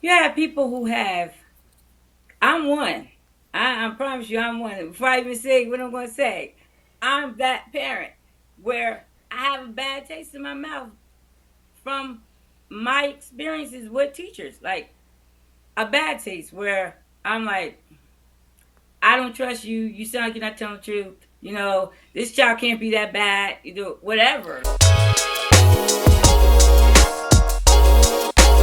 you have people who have. I'm one. I promise you, I'm one. Before I even say what I'm going to say, I'm that parent where I have a bad taste in my mouth from my experiences with teachers. Like a bad taste where I'm like, I don't trust you. You sound like you're not telling the truth. This child can't be that bad. Whatever.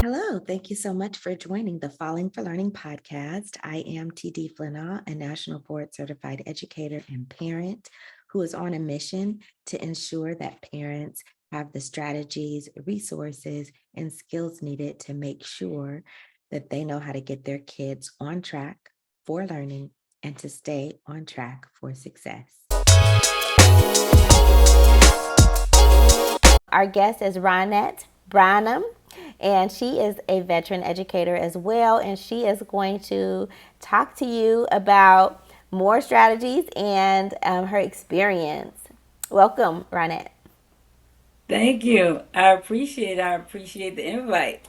Hello, thank you so much for joining the Falling for Learning podcast. I am TD Flinaw, a National Board Certified Educator and parent who is on a mission to ensure that parents have the strategies, resources, and skills needed to make sure that they know how to get their kids on track for learning and to stay on track for success. Our guest is Ronnette Branham, and she is a veteran educator as well. And she is going to talk to you about more strategies and her experience. Welcome, Ronnette. Thank you. I appreciate the invite.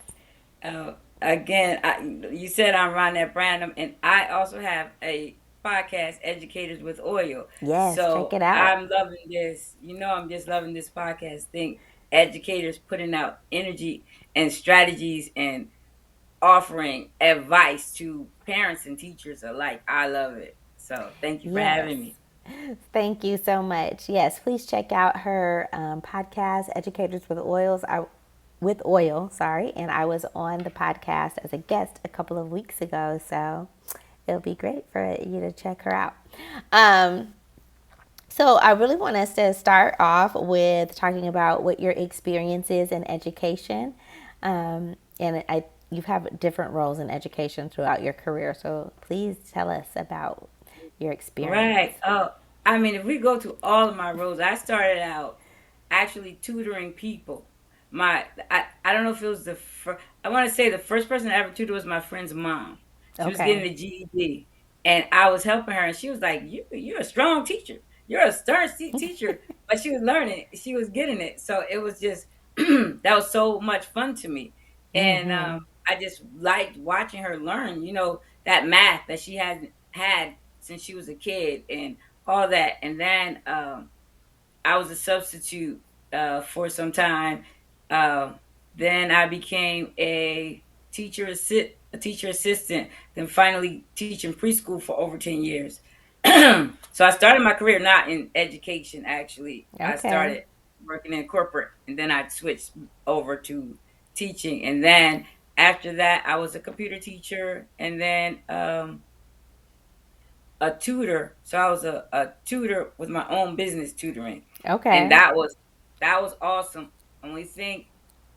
Again, you said I'm Ronnette Branham, and I also have a podcast, Educators with Oil. Yes, check So it out. I'm loving this. I'm just loving this podcast thing. Educators putting out energy and strategies and offering advice to parents and teachers alike. I love it. So thank you for Yes. having me. Thank you so much. Yes, please check out her podcast, Educators with Oils. With oil, sorry, and I was on the podcast as a guest a couple of weeks ago, so it'll be great for you to check her out. Um, so I really want us to start off with talking about what your experience is in education, and you've had different roles in education throughout your career. So please tell us about your experience. Right. I mean, if we go to all of my roles, I started out actually tutoring people. I don't know if it was the first. I want to say the first person I ever tutored was my friend's mom. She was getting Okay. a GED, and I was helping her, and she was like, You're a strong teacher. You're a stern teacher." But she was learning. She was getting it. So it was just that was so much fun to me, and Mm-hmm. I just liked watching her learn. That math that she hadn't had since she was a kid, and all that. And then I was a substitute for some time. Um, then I became a teacher assistant. Then finally teaching preschool for over 10 years. So I started my career not in education. Actually, I Okay. started working in corporate, and then I switched over to teaching. And then after that, I was a computer teacher, and then a tutor. So I was a tutor with my own business tutoring. And Okay. that was awesome. Only thing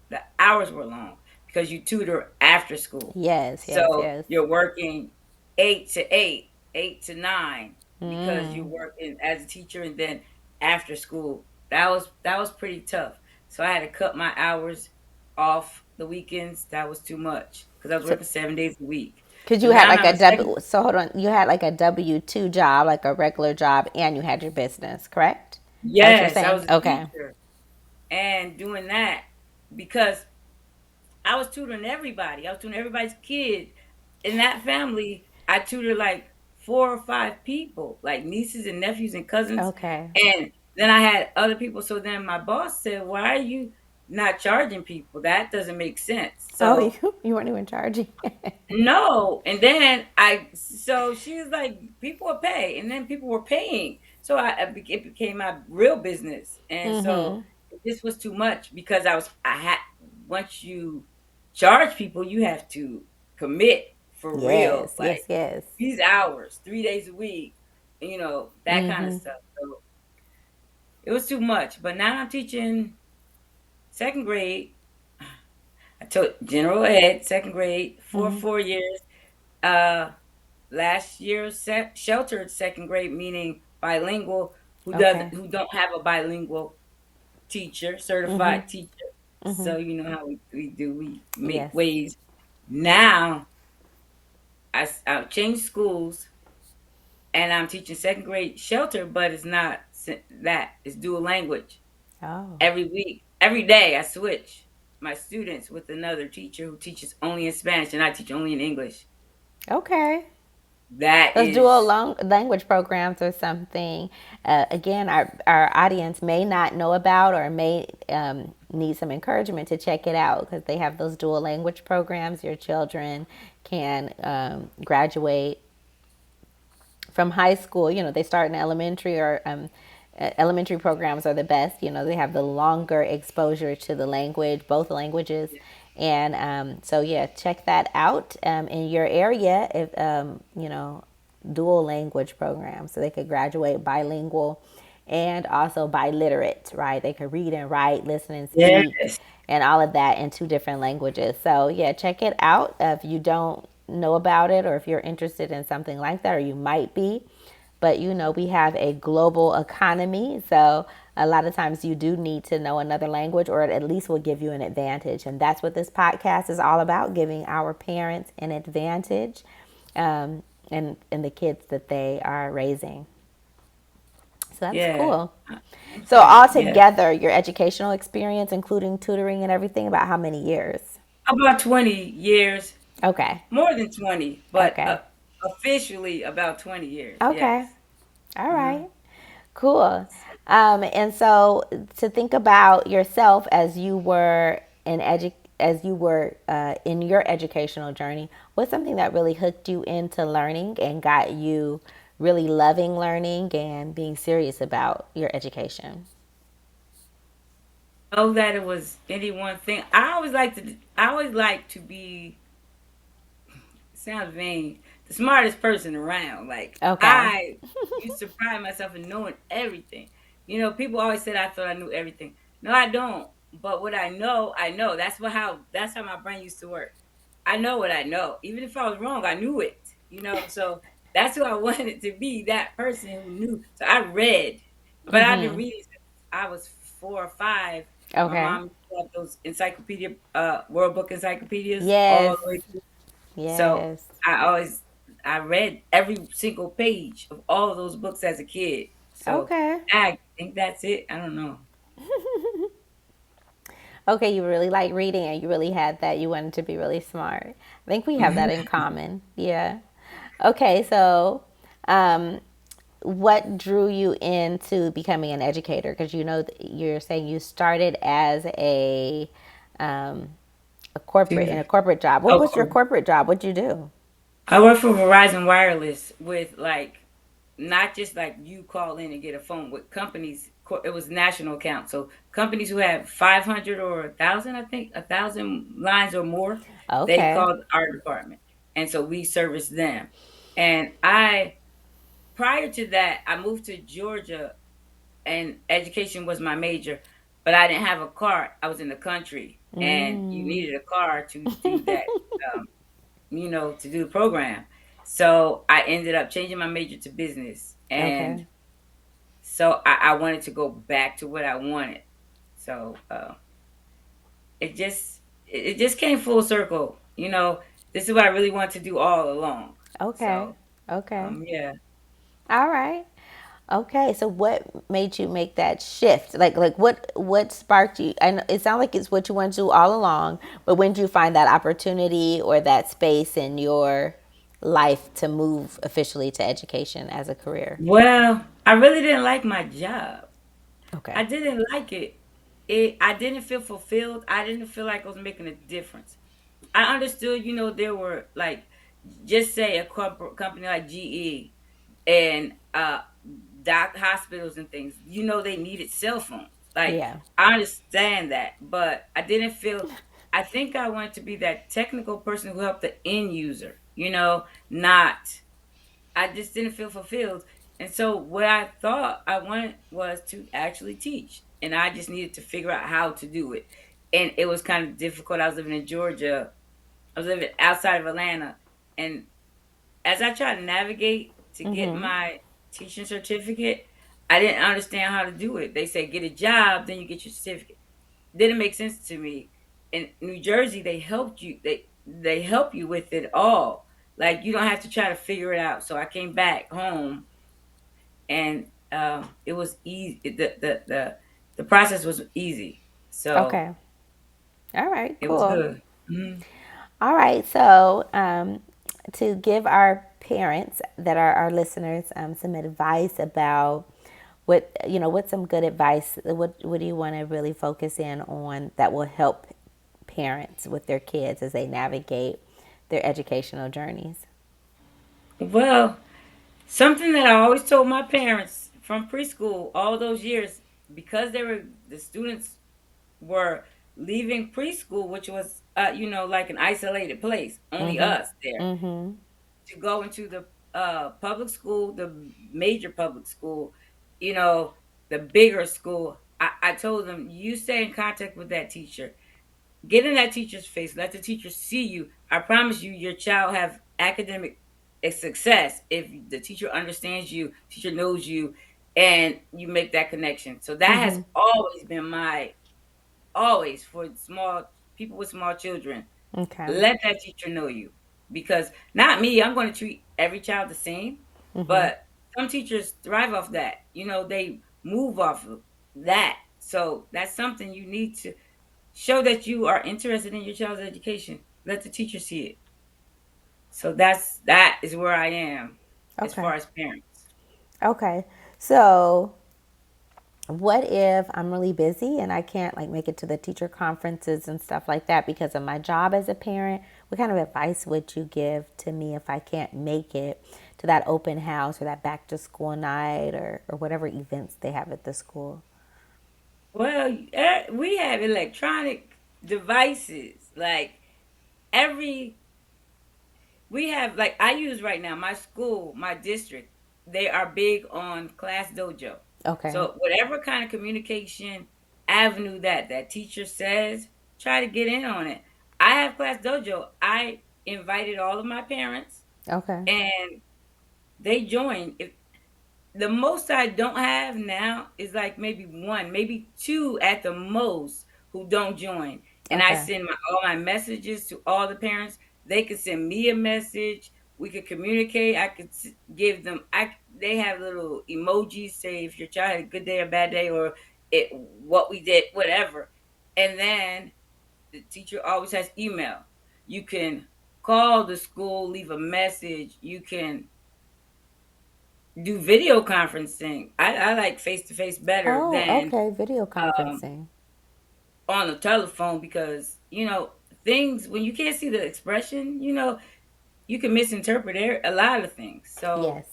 the hours were long because you tutor after school. Yes, yes, So yes. you're working 8 to 8, 8 to 9 because you're Mm. working as a teacher and then after school. That was pretty tough. So I had to cut my hours off the weekends. That was too much because I was So, working 7 days a week. cause So you had now like I'm a a second. W. So hold on, you had like a W-2 job, like a regular job, and you had your business, correct? Is that what you're Yes, I saying? was a Okay. teacher and doing that because I was tutoring everybody. I was tutoring everybody's kid. In that family, I tutored like 4 or 5 people, like nieces and nephews and cousins. Okay. And then I had other people. So then my boss said, "Why are you not charging people? That doesn't make sense." Oh, So you weren't even charging. no. And then so she was like, people will pay. And then people were paying. So it became my real business. And so Mm-hmm. this was too much because once you charge people, you have to commit for real. Yes, Like yes, yes. these hours, 3 days a week, that kind of Mm-hmm. stuff. So it was too much. But now I'm teaching second grade. I taught general ed, second grade, for Mm-hmm. 4 years. Uh, Last year sheltered second grade, meaning bilingual, Okay. who don't have a bilingual teacher, Mm-hmm. certified teacher. Mm-hmm. So you know how we do, we make Yes. ways. Now I've changed schools and I'm teaching second grade shelter, but it's not that, it's dual language. Oh. Every week, every day I switch. my students with another teacher who teaches only in Spanish and I teach only in English. Okay. That Those dual is, language programs are something, again, our audience may not know about or may need some encouragement to check it out because they have those dual language programs. Your children can graduate from high school. You know, they start in elementary or elementary programs are the best. You know, they have the longer exposure to the language, both languages. And so, yeah, check that out in your area. If you know, dual language programs, so they could graduate bilingual and also biliterate, right? They could read and write, listen and speak, yes, and all of that in two different languages. So, yeah, check it out if you don't know about it or if you're interested in something like that, or you might be. But you know, we have a global economy. So, a lot of times you do need to know another language, or it at least will give you an advantage. And that's what this podcast is all about, giving our parents an advantage in the kids that they are raising. So, that's yeah. cool. So, Okay, yeah. altogether, your educational experience, including tutoring and everything, about how many years? About 20 years, Okay. more than 20, but Okay. officially about 20 years. Yes. Okay. All Uh-huh. right. Cool. And so to think about yourself as you were in your educational journey, what's something that really hooked you into learning and got you really loving learning and being serious about your education? Know that it was any one thing. I always like to be, sounds vain, the smartest person around. Like Okay. I used to pride myself in knowing everything. You know, people always said I thought I knew everything. No, I don't. But what I know, I know. That's how my brain used to work. I know what I know. Even if I was wrong, I knew it. You know, so that's who I wanted to be, that person who knew. So I read. But I've been reading since I was 4 or 5. My Okay. mom used to have those encyclopedia, World Book encyclopedias all Yes. the way through. So Yes. I read every single page of all of those books as a kid. So Okay. I think that's it. I don't know. Okay, you really like reading and you really had that. You wanted to be really smart. I think we have that in common. Yeah. Okay, so um, what drew you into becoming an educator? Because you know you're saying you started as um, a corporate in Tutor. a corporate job. What Of was your course. corporate job? What'd you do? I work for Verizon Wireless with like not just like you call in and get a phone with companies. It was national account, so companies who have 500 or 1,000, I think 1,000 lines or more, they Okay. called our department, and so we service them. And I prior to that, I moved to Georgia, and education was my major, but I didn't have a car. I was in the country, and you Mm. needed a car to do that. Um, to do the program. So I ended up changing my major to business. And Okay. so I wanted to go back to what I wanted. So it just came full circle. This is what I really want to do all along. Okay. So Okay. yeah. All right. Okay, so what made you make that shift? Like what sparked you? I know it sounds like it's what you want to do all along, but when did you find that opportunity or that space in your life to move officially to education as a career? Well, I really didn't like my job. I Okay. didn't like it. I didn't feel fulfilled. I didn't feel like I was making a difference. I understood, there were like, just say a corporate company like GE and doc hospitals and things. They needed cell phones. Like Yeah. I understand that, but I didn't feel. I think I wanted to be that technical person who helped the end user. Not. I just didn't feel fulfilled. And so what I thought I wanted was to actually teach. And I just needed to figure out how to do it. And it was kind of difficult. I was living in Georgia. I was living outside of Atlanta. And as I tried to navigate to get Mhm. my teaching certificate, I didn't understand how to do it. They say get a job, then you get your certificate. Didn't make sense to me. In New Jersey, they helped you. They help you with it all. Like you don't have to try to figure it out. So I came back home, and it was easy. The process was easy. So Okay. All right, It was cool. good. Mhm. All right, so to give our parents that are our listeners some advice about what's some good advice. What do you want to really focus in on that will help parents with their kids as they navigate their educational journeys? Well, something that I always told my parents from preschool all those years, because the students were leaving preschool, which was like an isolated place, only Mm-hmm. us there, Mm-hmm. to go into the public school, the major public school, you know, the bigger school. I told them, you stay in contact with that teacher. Get in that teacher's face. Let the teacher see you. I promise you, your child have academic success if the teacher understands you, teacher knows you, and you make that connection. So that has Mm-hmm. always been my always for small people with small children. Okay. Let that teacher know you, because not me. I'm going to treat every child the same, Mm-hmm. but some teachers thrive off that. They move off of that. So that's something you need to show, that you are interested in your child's education. Let the teacher see it. So that is where I am as Okay. far as parents. Okay. So what if I'm really busy and I can't like make it to the teacher conferences and stuff like that because of my job as a parent? What kind of advice would you give to me if I can't make it to that open house or that back to school night or whatever events they have at the school? Well, we have electronic devices. Like every we have, like, I use right now, my school, my district, they are big on Class Dojo. Okay. So whatever kind of communication avenue that teacher says, try to get in on it. I have Class Dojo. I invited all of my parents, Okay. and they joined. If the most I don't have now is like maybe one, maybe two at the most who don't join. And I Okay. send all my messages to all the parents. They could send me a message. We could communicate. I could give them. They have little emojis, say if your child had a good day or bad day, or what we did, whatever. And then the teacher always has email. You can call the school, leave a message. You can do video conferencing. I like face to face better Oh, than okay. Video um, conferencing. on the telephone, because things, when you can't see the expression, you can misinterpret a lot of things. So Yes.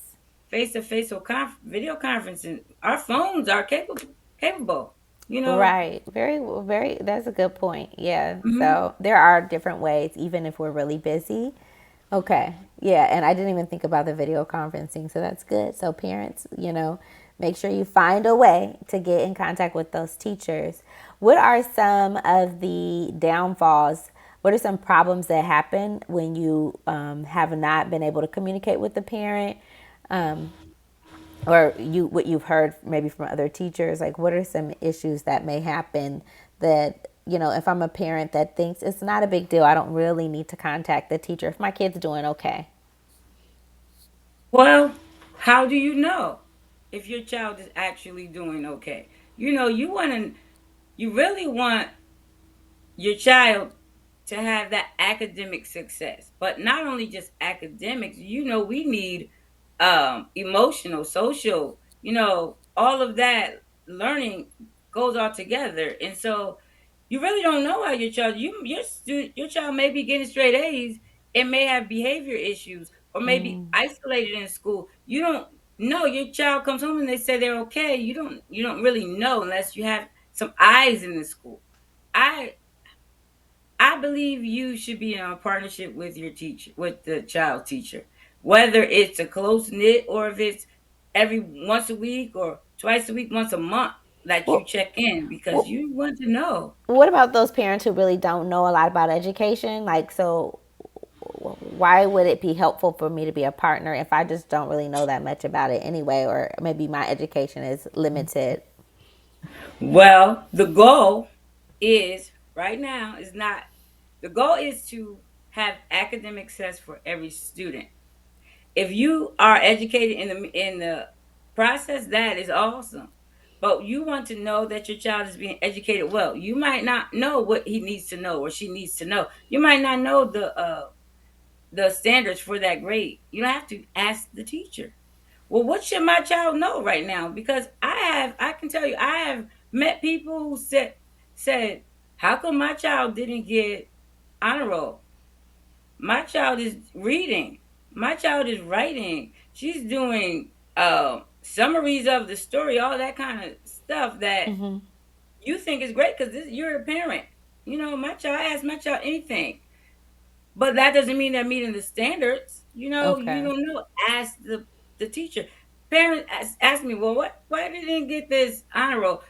face to face or video conferencing, our phones are capable. You know. Right. Very, very, that's a good point. Yeah. Mhm. So there are different ways, even if we're really busy. Okay. Yeah. And I didn't even think about the video conferencing. So that's good. So, parents, make sure you find a way to get in contact with those teachers. What are some of the downfalls? What are some problems that happen when you have not been able to communicate with the parent? Or what you've heard maybe from other teachers, like what are some issues that may happen that if I'm a parent that thinks it's not a big deal, I don't really need to contact the teacher if my kid's doing okay? Well, how do you know if your child is actually doing okay? You really want your child to have that academic success, but not only just academics. We need emotional, social, all of that learning goes all together. And so you really don't know how your child may be getting straight A's and may have behavior issues, or maybe isolated in school. You don't know. Your child comes home and they say they're okay. You don't really know unless you have some eyes in the school. I believe you should be in a partnership with your teacher, with the child teacher, whether it's a close knit or if it's every once a week or twice a week, once a month, that you Well, check in, because well, you want to know. what about those parents who really don't know a lot about education? Like, so why would it be helpful for me to be a partner if I just don't really know that much about it anyway, or maybe my education is limited? Well, the goal is right now is not the goal is to have academic success for every student. If you are educated in the process, that is awesome. But you want to know that your child is being educated well. You might not know what he needs to know or she needs to know. You might not know the standards for that grade. You don't have to ask the teacher. Well, what should my child know right now? Because I can tell you, I have met people who said, how come my child didn't get honor roll? My child is reading. My child is writing. She's doing summaries of the story, all that kind of stuff that Mm-hmm. you think is great because you're a parent. You know, my child asked my child anything, but that doesn't mean they're meeting the standards. You know, you Okay. don't know. Ask the teacher. Parents ask me, well, what? Why they didn't get this honor roll?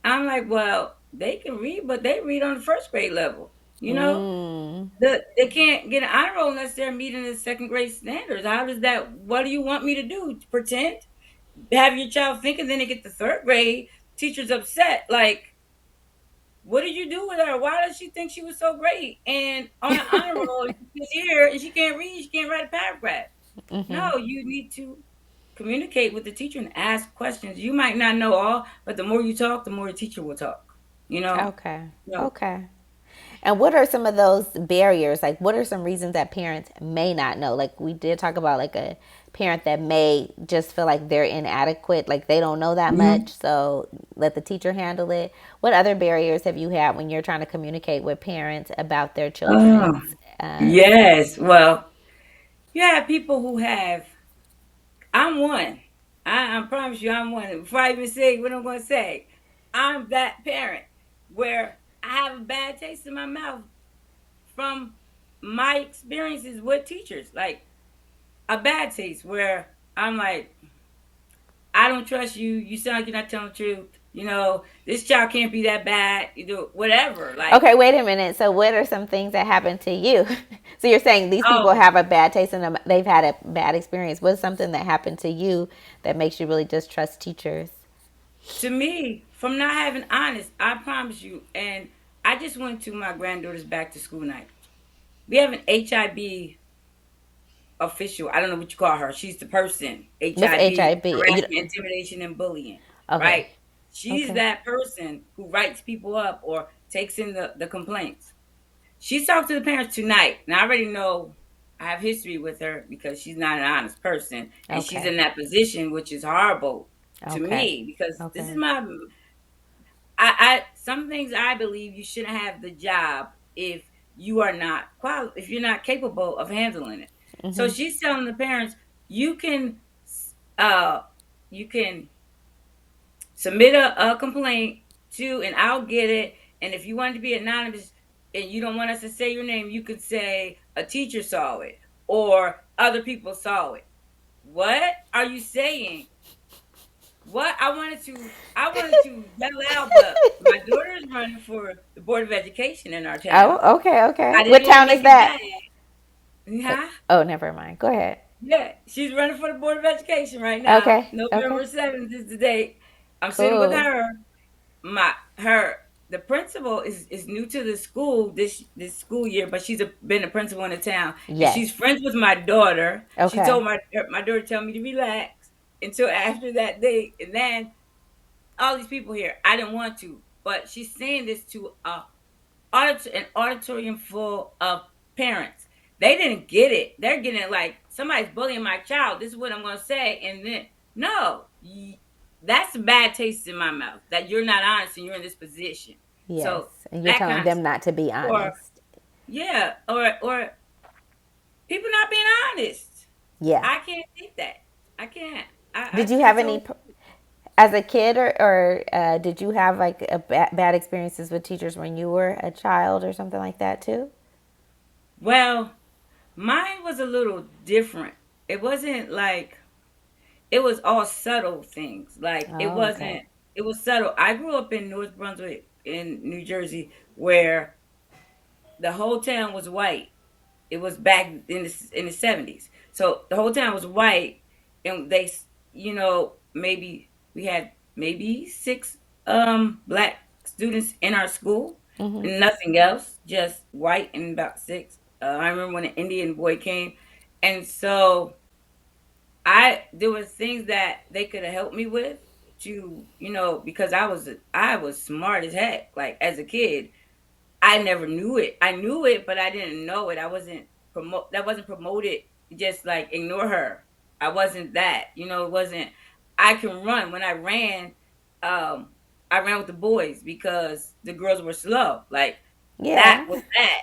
I'm like, well, they can read, but they read on the first grade level. You know, Mm. they can't get an honor roll unless they're meeting the second grade standards. How does that? What do you want me to do? Pretend? Have your child thinking? Then they get the third grade. Teacher's upset. Like, what did you do with her? Why does she think she was so great? And on an honor roll, she's here and she can't read. She can't write a paragraph. Mm-hmm. No, you need to communicate with the teacher and ask questions. You might not know all, but the more you talk, the more the teacher will talk. You know. Okay. No. Okay. And what are some of those barriers? Like, what are some reasons that parents may not know? Like, we did talk about like a parent that may just feel like they're inadequate, like they don't know that much, Mhm. so let the teacher handle it. What other barriers have you had when you're trying to communicate with parents about their Oh, children's? yes. Well, you have people who have. I'm one. I promise you, I'm one. Before I even say what I'm going to say, I'm that parent where I have a bad taste in my mouth from my experiences with teachers. Like a bad taste where I'm like, I don't trust you. You sound like you're not telling the truth. You know, this child can't be that bad. You do whatever. Like, Okay, wait a minute. So, what are some things that happened to you? So, you're saying these people oh, have a bad taste in them, they've had a bad experience. What's something that happened to you that makes you really distrust teachers? to me, from not having honest, I promise you. And I just went to my granddaughter's back to school night. We have an HIB official. I don't know what you call her. She's the person. What's HIB, HIV? harassment, intimidation, and bullying. Okay. Right? She's Okay. that person who writes people up or takes in the complaints. She talked to the parents tonight. Now I already know I have history with her because she's not an honest person. And she's Okay. in that position, which is horrible to Okay. me because this is Okay. my I some things I believe you shouldn't have the job if you are not if you're not capable of handling it. So Mhm. she's telling the parents you can uh you can submit a complaint to and I'll get it. And if you want to be anonymous and you don't want us to say your name, you could say a teacher saw it or other people saw it. What are you saying? What I wanted to yell out, but my daughter is running for the board of education in our town. Oh, okay, okay. I didn't What want to town is make it that? bad. Yeah, Oh, never mind. Go ahead. yeah. She's running for the board of education right now. Okay. Okay. November 7th is the date. I'm sitting with Cool. her. My her the principal is new to the school this school year, but been a principal in the town, and Yes. she's friends with my daughter. She Okay. told my daughter to tell me to relax until after that date, and then all these people here. I didn't want to, but she's saying this to an auditorium full of parents. They didn't get it. They're getting it like somebody's bullying my child. This is what I'm going to say, and then no, that's a bad taste in my mouth. That you're not honest and you're in this position. Yes. So And you're that telling kind of them not to be or honest. yeah, or people not being honest. Yeah. I can't take that. I can't. I Did you feel have so. any as a kid, or did you have like bad experiences with teachers when you were a child or something like that too? Well, mine was a little different. It wasn't like it was all subtle things. Like it Oh, okay. wasn't. It was subtle. I grew up in North Brunswick in New Jersey, where the whole town was white. It was back in the 70s. So the whole town was white, and maybe we had maybe six black students in our school, Mhm. and nothing else, just white and about six. I remember when an Indian boy came, and so I there was things that they could have helped me with, to, because I was smart as heck. Like as a kid, I never knew it. I knew it, but I didn't know it. I wasn't that wasn't promoted. Just like ignore her. I wasn't that. It wasn't. I can run. When um, I ran with the boys because the girls were slow. Like that Yeah. was that.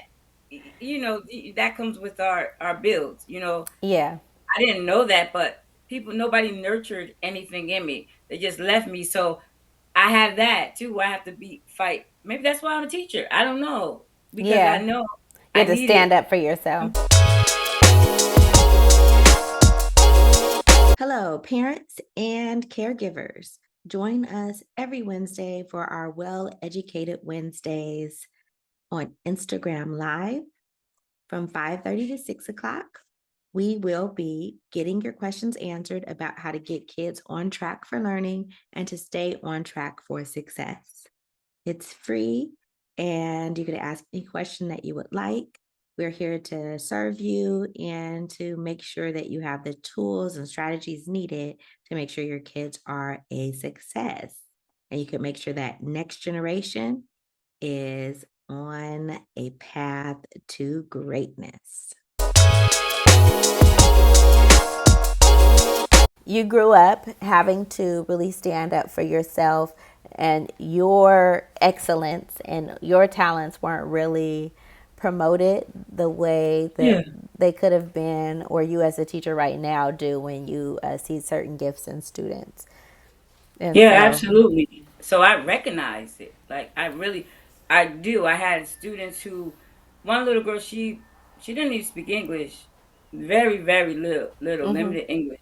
That comes with our builds. Yeah. I didn't know that, but nobody nurtured anything in me. They just left me. So I have that too. I have to be fight. Maybe that's why I'm a teacher. I don't know because I Yeah. know You I have to need it. stand up for yourself. Hello, parents and caregivers. Join us every Wednesday for our Well Educated Wednesdays on Instagram Live from 5:30 to 6 o'clock. We will be getting your questions answered about how to get kids on track for learning and to stay on track for success. It's free and you can ask any question that you would like. We're here to serve you and to make sure that you have the tools and strategies needed to make sure your kids are a success. And you can make sure that next generation is on a path to greatness. You grew up having to really stand up for yourself, and your excellence and your talents weren't really promoted the way that Yeah. they could have been, or you as a teacher right now do when you see certain gifts in students. And Yeah, so, absolutely. So I recognize it. Like I do. I had students one little girl, she didn't even speak English, very very little limited English.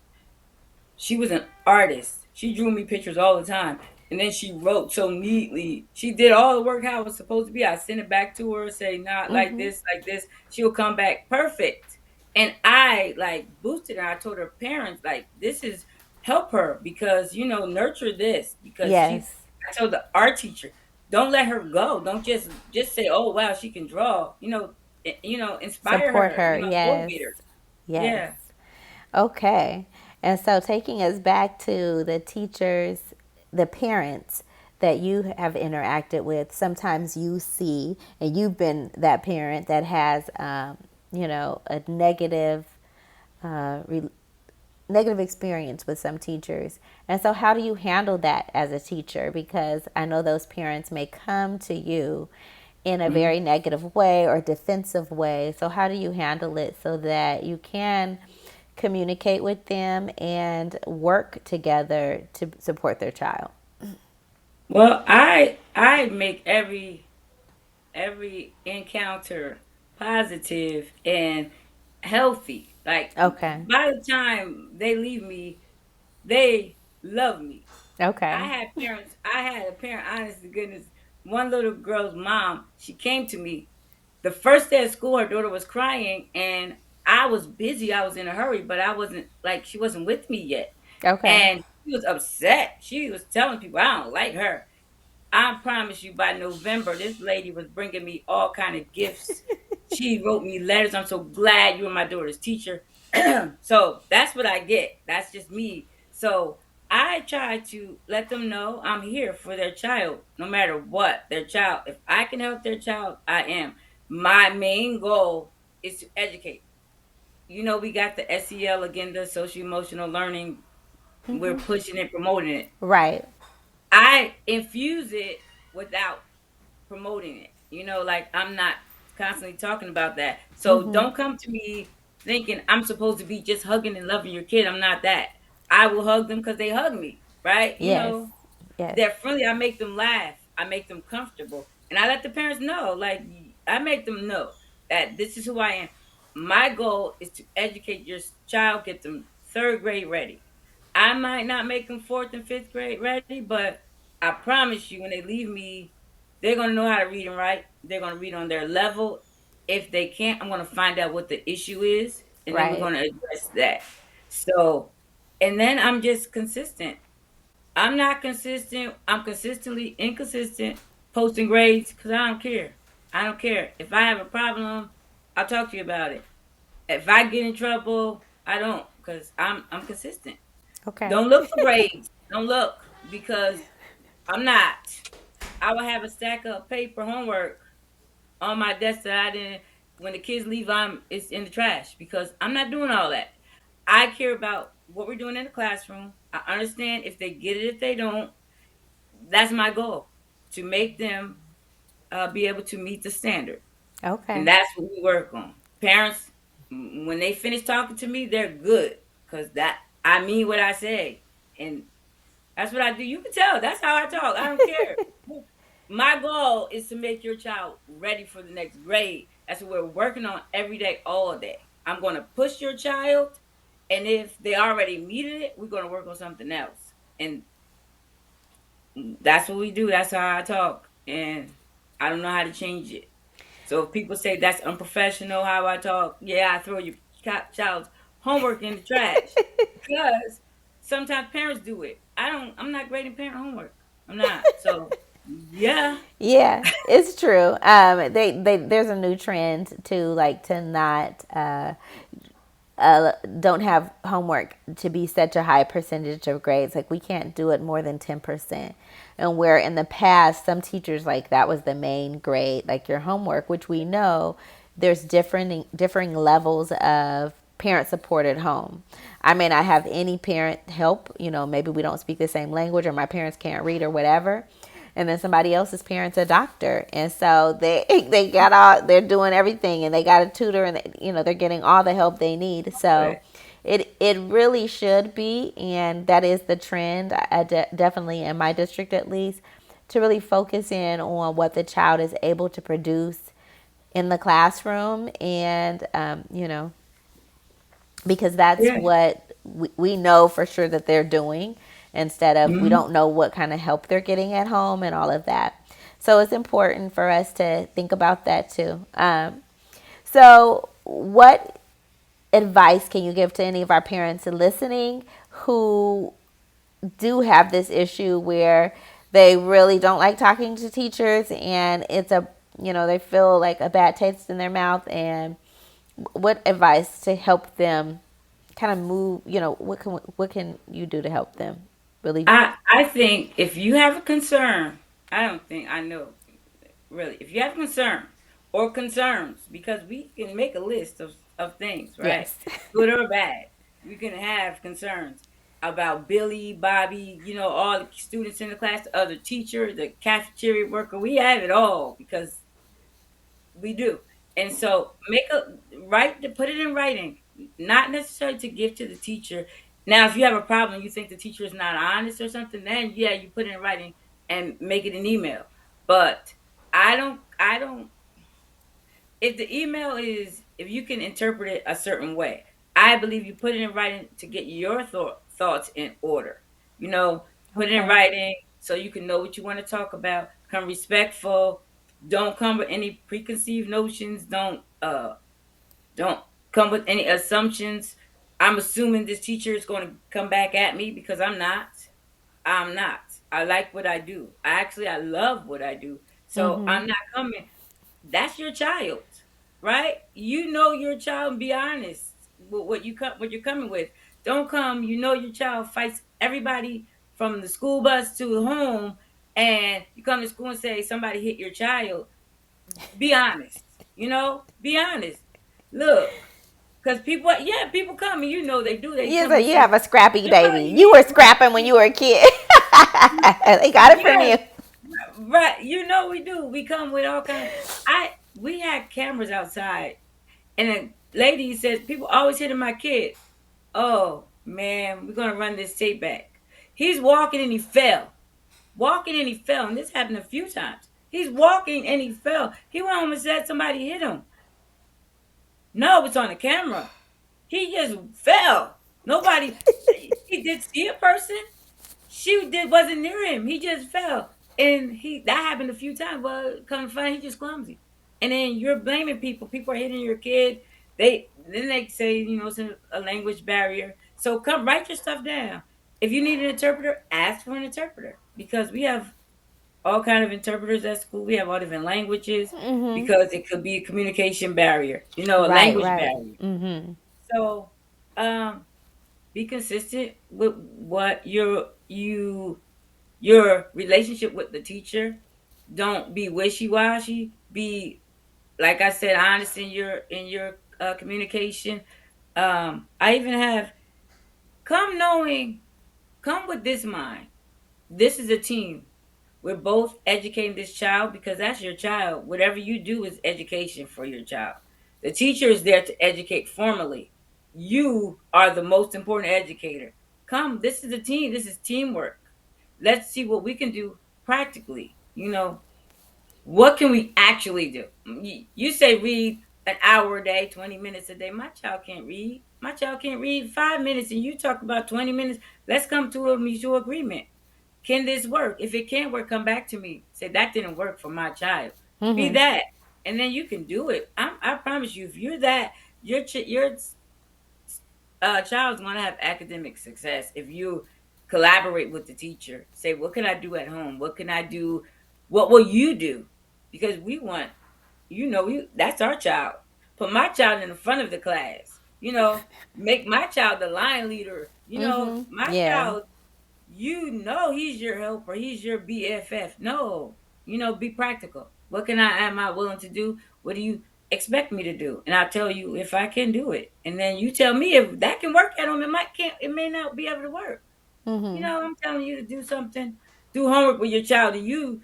She was an artist. She drew me pictures all the time. And then she wrote so neatly. She did all the work how it was supposed to be. I send it back to her, say, not like this, like this. She'll come back perfect. And I like boosted her. I told her parents, like, this is help her because, nurture this because yes, I told the art teacher, don't let her go. Don't just say, oh, wow, she can draw. Inspire support her, her. Yes, motivate her. yes. Yeah. Okay. And so taking us back to the teachers, the parents that you have interacted with, sometimes you see, and you've been that parent that has, a uh, re- negative experience with some teachers. And so, how do you handle that as a teacher? Because I know those parents may come to you in a Mhm. very negative way or defensive way. So, how do you handle it so that you can communicate with them and work together to support their child? Well, I make every encounter positive and healthy. Like Okay. by the time they leave me, they love me. Okay. I had a parent, honest to goodness, one little girl's mom, she came to me. The first day of school, her daughter was crying, and I was busy. I was in a hurry, but I wasn't like she wasn't with me yet. Okay. And she was upset. She was telling people I don't like her. I promise you, by November, this lady was bringing me all kind of gifts. She wrote me letters. I'm so glad you were my daughter's teacher. So that's what I get. That's just me. So I try to let them know I'm here for their child, no matter what their child. If I can help their child, I am. My main goal is to educate. We got the SEL again, the social emotional learning. We're pushing and promoting it. Right. I infuse it without promoting it. Like I'm not constantly talking about that. So don't come to me thinking I'm supposed to be just hugging and loving your kid. I'm not that. I will hug them because they hug me, right? Yes. Yes. They're friendly. I make them laugh. I make them comfortable. And I let the parents know, like, I make them know that this is who I am. My goal is to educate your child, get them third grade ready. I might not make them fourth and fifth grade ready, but I promise you, when they leave me, they're going to know how to read and write. They're going to read on their level. If they can't, I'm going to find out what the issue is, and then we're Right. going to address that. So, and then I'm just consistent. I'm not consistent. I'm consistently inconsistent posting grades because I don't care. I don't care. If I have a problem, I'll talk to you about it. If I get in trouble, I don't because I'm consistent. Okay. Don't look for grades. Don't look. because I'm not. I would have a stack of paper homework on my desk that I didn't. When the kids leave, it's in the trash because I'm not doing all that. I care about what we're doing in the classroom. I understand if they get it, if they don't. That's my goal, to make them be able to meet the standard, and Okay. that's what we work on. Parents, when they finish talking to me, they're good because that I mean what I say, and that's what I do. You can tell. That's how I talk. I don't care. My goal is to make your child ready for the next grade. That's what we're working on every day, all day. I'm going to push your child, and if they already meted it, we're going to work on something else. And that's what we do. That's how I talk, and I don't know how to change it. So if people say that's unprofessional how I talk, yeah, I throw your child's homework in the trash because sometimes parents do it. I don't. I'm not grading parent homework. I'm not. So yeah, Yeah, it's true. There's a new trend to like to not don't have homework to be such a high percentage of grades. Like we can't do it more than 10%. And where in the past, some teachers like that was the main grade, like your homework, which we know there's differing levels of parent support at home. I may not have any parent help, maybe we don't speak the same language or my parents can't read or whatever, and then somebody else's parents a doctor, and so they got all, they're doing everything, and they got a tutor, and they're getting all the help they need. So but it really should be, and that is the trend. Definitely in my district at least, to really focus in on what the child is able to produce in the classroom, and because that's yeah. what we know for sure that they're doing, instead of we Mhm. don't know what kind of help they're getting at home and all of that. So it's important for us to think about that too. So what advice can you give to any of our parents listening who do have this issue where they really don't like talking to teachers, and it's a they feel like a bad taste in their mouth, and what advice to help them kind of move, what can you do to help them really? I think if you have a concern, I don't think I know really. If you have concern or concerns, because we can make a list of things, right? Yes. Good or bad. We can have concerns about Billy, Bobby, all the students in the class, the other teacher, the cafeteria worker. We have it all because we do. And so make a write to put it in writing, not necessarily to give to the teacher. Now, if you have a problem, you think the teacher is not honest or something, then yeah, you put it in writing and make it an email. But I don't if the email is if you can interpret it a certain way, I believe you put it in writing to get your thoughts in order. You know, put it in Okay. writing so you can know what you want to talk about. Come respectful. Don't come with any preconceived notions. Don't come with any assumptions. I'm assuming this teacher is going to come back at me because I'm not. I'm not. I like what I do. I love what I do. So Mm-hmm. I'm not coming. That's your child, right? You know your child and be honest with what you're coming with. Don't come, your child fights everybody from the school bus to home, and you come to school and say somebody hit your child. Be honest. Be honest. Look, because people come and they do. They come and You say, have a scrappy "Well, baby. You were scrapping when you were a kid. They got it from yes, you. right. We do. We come with all kind of. We had cameras outside. And a lady says, people always hitting my kid. Oh, man, we're going to run this tape back. He's walking and he fell. Walking and he fell. And this happened a few times. He's walking and he fell. He went home and said somebody hit him. No, it's on the camera. He just fell. Nobody, he did see a person. Wasn't near him. He just fell, and that happened a few times. Well, come to find, he just clumsy, and then you're blaming people. People are hitting your kid. They say it's a language barrier. So come write your stuff down. If you need an interpreter, ask for an interpreter because we have all kind of interpreters at school. We have all different languages Mm-hmm. because it could be a communication barrier. A Right, language right. barrier. Mm-hmm. So um, be consistent with what you your relationship with the teacher. Don't be wishy-washy. Be, like I said, honest in your communication. I even have, come knowing, come with this mind. This is a team. We're both educating this child because that's your child. Whatever you do is education for your child. The teacher is there to educate formally. You are the most important educator. Come, this is a team. This is teamwork. Let's see what we can do practically. What can we actually do? You say read an hour a day, 20 minutes a day. My child can't read. My child can't read 5 minutes, and you talk about 20 minutes. Let's come to a mutual agreement. Can this work? If it can't work, come back to me. Say that didn't work for my child. Be that, and then you can do it. I promise you, if you're that, your child's going to have academic success if you collaborate with the teacher. Say, what can I do at home? What can I do? What will you do? Because we want, that's our child. Put my child in the front of the class. Make my child the line leader. My Yeah. child, he's your helper, he's your BFF. No, be practical. What am I willing to do? What do you expect me to do? And I'll tell you if I can do it. And then you tell me if that can work at home. It may not be able to work. I'm telling you to do something, do homework with your child, and you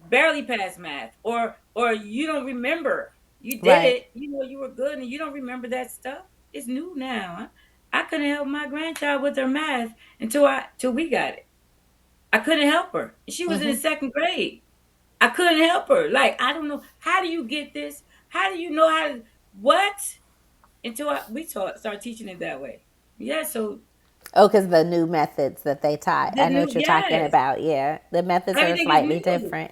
barely pass math, or you don't remember. You did Right. it, you were good, and you don't remember that stuff. It's new now. I couldn't help my grandchild with her math till we got it. I couldn't help her. She was in the second grade. I couldn't help her. Like, I don't know. How do you get this? How do you know how to, what? We start teaching it that way. Yeah, so Oh, because the new methods that they taught. the I know new, what you're talking yes, about. Yeah. The methods are everything is slightly new. different.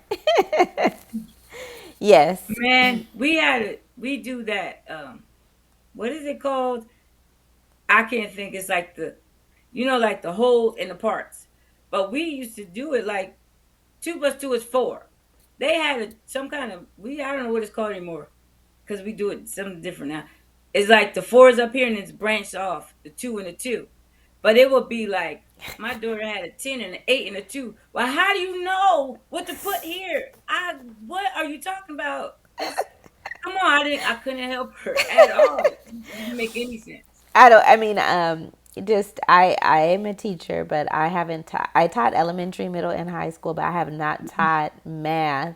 Yes. Man, we do that. What is it called? I can't think. It's like like the whole and the parts. But we used to do it like 2 plus 2 is 4. They had some kind of, I don't know what it's called anymore because we do it something different now. It's like the 4 is up here and it's branched off the 2 and the 2. But it would be like my daughter had a 10 and an 8 and a 2. Well, how do you know what to put here? What are you talking about? This Come on, I couldn't help her at all. It didn't make any sense. I don't. I mean, just I am a teacher, but I haven't taught. I taught elementary, middle, and high school, but I have not taught math.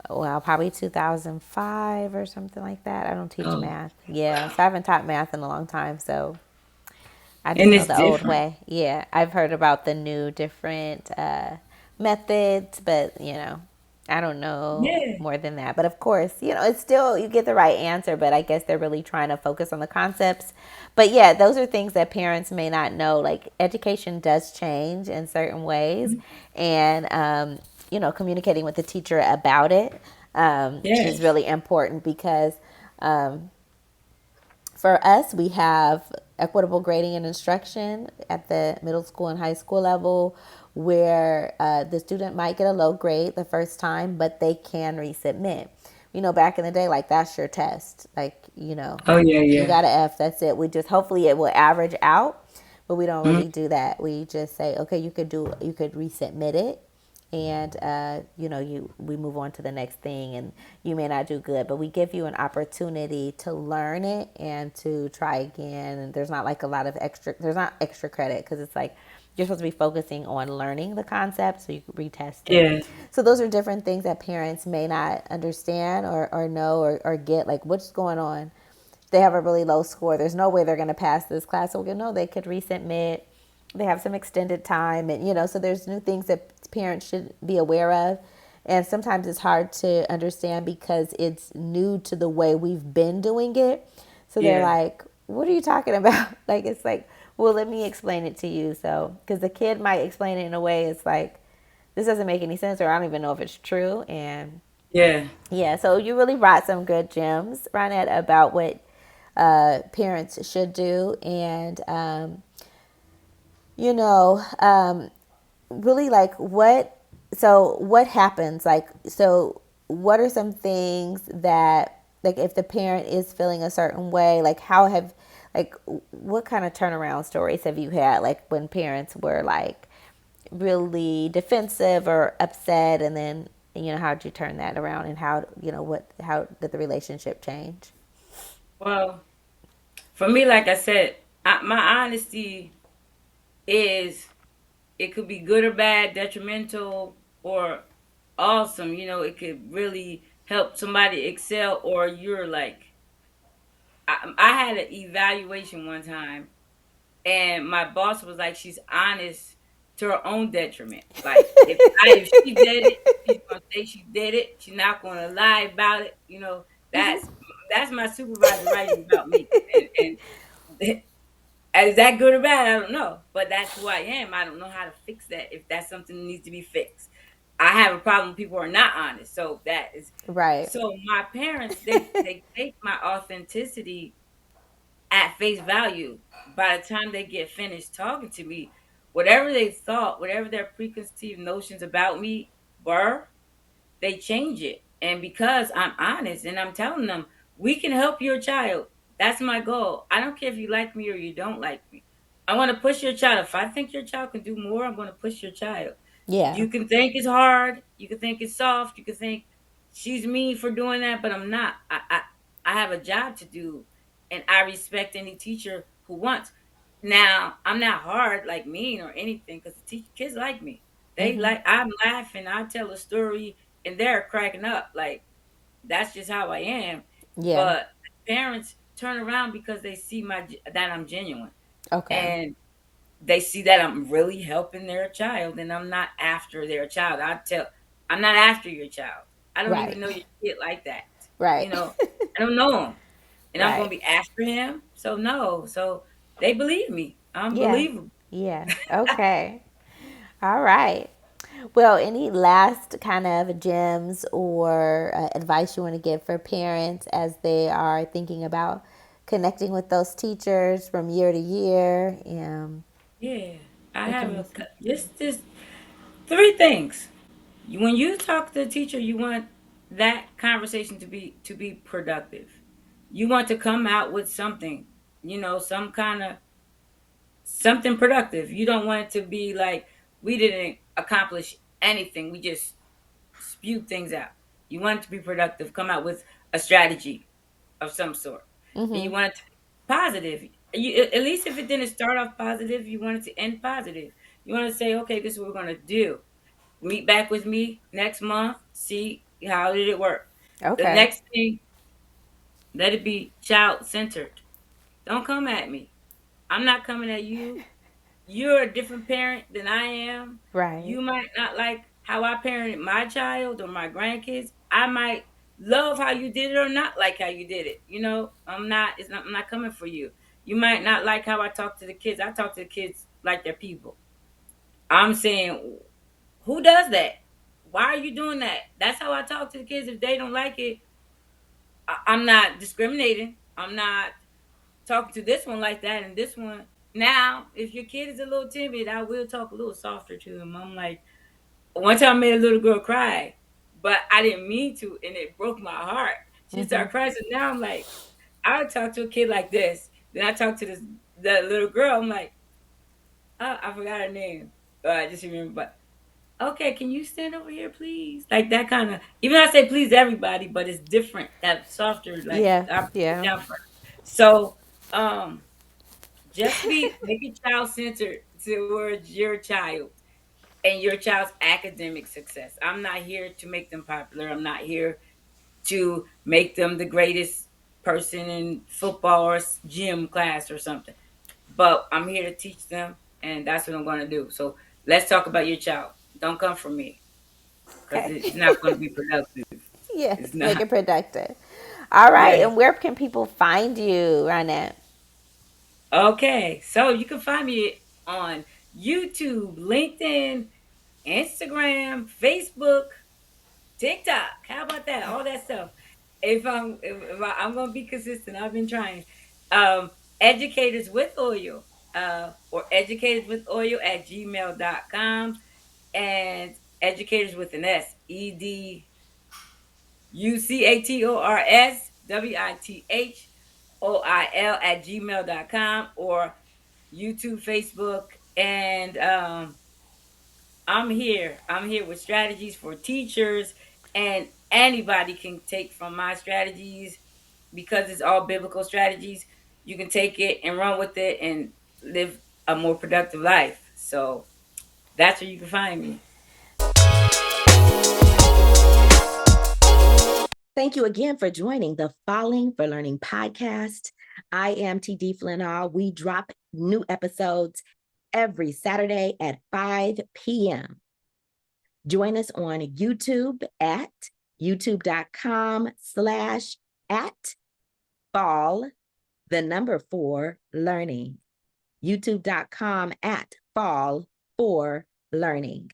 Well, probably 2005 or something like that. I don't teach Oh, math. Yeah, wow. so I haven't taught math in a long time. So I And just know it's the old different. way. Yeah, I've heard about the new different methods, but I don't know Yeah. more than that. But of course, it's still you get the right answer, but I guess they're really trying to focus on the concepts. But yeah, those are things that parents may not know. Like education does change in certain ways, and communicating with the teacher about it is Yes. really important because for us, we have equitable grading and instruction at the middle school and high school level, where the student might get a low grade the first time, but they can resubmit. Back in the day, like that's your test. Like, Oh yeah, you yeah. got an F, that's it. We just hopefully it will average out, but we don't Mhm. really do that. We just say, okay, you could resubmit it, and we move on to the next thing, and you may not do good, but we give you an opportunity to learn it and to try again. And there's not like a lot of there's not extra credit because it's like you're supposed to be focusing on learning the concept so you can retest it. Yeah. So those are different things that parents may not understand or know or get, like what's going on. They have a really low score, there's no way they're going to pass this class. So we know they could resubmit. They have some extended time, and so there's new things that parents should be aware of. And sometimes it's hard to understand because it's new to the way we've been doing it. So they're Yeah. like, what are you talking about? Like, it's like, well, let me explain it to you. So because the kid might explain it in a way it's like, this doesn't make any sense, or I don't even know if it's true. And Yeah. yeah, so you really brought some good gems, Ronnette, about what parents should do. And you know really, like what happens, like, so what are some things that, like, if the parent is feeling a certain way, like like what kind of turnaround stories have you had, like when parents were like really defensive or upset, and then how'd you turn that around, and how did the relationship change? Well, for me, like I said, my honesty is, it could be good or bad, detrimental or awesome. It could really help somebody excel, or you're like, I had an evaluation one time, and my boss was like, she's honest to her own detriment. Like, if she did it, she's gonna say she did it. She's not gonna lie about it. That's my supervisor writing about me. And is that good or bad? I don't know, but that's who I am. I don't know how to fix that if that's something that needs to be fixed. I have a problem when people are not honest. So that is, Right. so my parents, they take my authenticity at face value. By the time they get finished talking to me, whatever they thought, whatever their preconceived notions about me were, they change it. And because I'm honest and I'm telling them, we can help your child. That's my goal. I don't care if you like me or you don't like me. I want to push your child. If I think your child can do more, I'm going to push your child. Yeah. You can think it's hard. You can think it's soft. You can think she's mean for doing that, but I'm not. I have a job to do, and I respect any teacher who wants. Now, I'm not hard, like mean or anything, because the kids like me. They like, I'm laughing. I tell a story and they're cracking up. Like, that's just how I am. Yeah. But parents turn around because they see that I'm genuine, Okay. and they see that I'm really helping their child, and I'm not after their child. I'm not after your child. I don't Right. even know your kid like that. Right. You know, I don't know him, and I'm Right. gonna be after him. So no. So they believe me. I'm Yeah. believable. Yeah. Okay. All right. Well, any last kind of gems or advice you want to give for parents as they are thinking about connecting with those teachers from year to year? Yeah, I What have can you say? just three things. When you talk to the teacher, you want that conversation to be productive. You want to come out with something, some kind of something productive. You don't want it to be like, we didn't accomplish anything. We just spewed things out. You want it to be productive. Come out with a strategy of some sort, and you want it to be positive. At least if it didn't start off positive, you want it to end positive. You want to say, okay, this is what we're gonna do. Meet back with me next month. See how did it work. The Okay. next thing, let it be child centered. Don't come at me. I'm not coming at you. You're a different parent than I am. Right. You might not like how I parented my child or my grandkids. I might love how you did it or not like how you did it. I'm not coming for you. You might not like how I talk to the kids. I talk to the kids like they're people. I'm saying, who does that? Why are you doing that? That's how I talk to the kids. If they don't like it, I'm not discriminating. I'm not talking to this one like that and this one. Now, if your kid is a little timid, I will talk a little softer to them. I'm like, one time I made a little girl cry, but I didn't mean to, and it broke my heart. She started crying. So now I'm like, I would talk to a kid like this. Then I talk to the little girl. I'm like, oh, I forgot her name. I just remember, but okay, can you stand over here, please? Like that kind of. Even though I say please to everybody, but it's different. That softer, like Yeah. I put it Yeah. down first. So, just make it child centered towards your child and your child's academic success. I'm not here to make them popular. I'm not here to make them the greatest person in football or gym class or something. But I'm here to teach them, and that's what I'm going to do. So let's talk about your child. Don't come from me because Okay. it's not going to be productive. Yes. It's Make not. it productive. All right. Yes. And where can people find you, Ronnette? Okay. So you can find me on YouTube, LinkedIn, Instagram, Facebook, TikTok. How about that? All that stuff. If I'm gonna be consistent, I've been trying. Educators with oil, or educators with oil at gmail.com, and educators with an S, EDUCATORSWITHOIL at gmail.com, or YouTube, Facebook, and I'm here. I'm here with strategies for teachers, and anybody can take from my strategies because it's all biblical strategies. You can take it and run with it and live a more productive life. So that's where you can find me. Thank you again for joining the Falling for Learning podcast. I am TD Flinall. We drop new episodes every Saturday at 5 p.m. Join us on YouTube at youtube.com/at fall, the number 4 learning. youtube.com @fall for learning.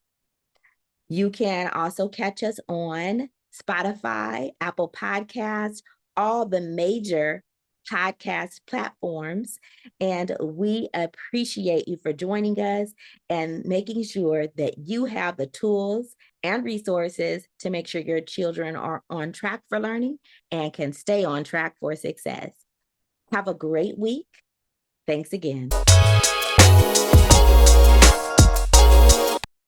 You can also catch us on Spotify, Apple Podcasts, all the major podcast platforms. And we appreciate you for joining us and making sure that you have the tools and resources to make sure your children are on track for learning and can stay on track for success. Have a great week. Thanks again.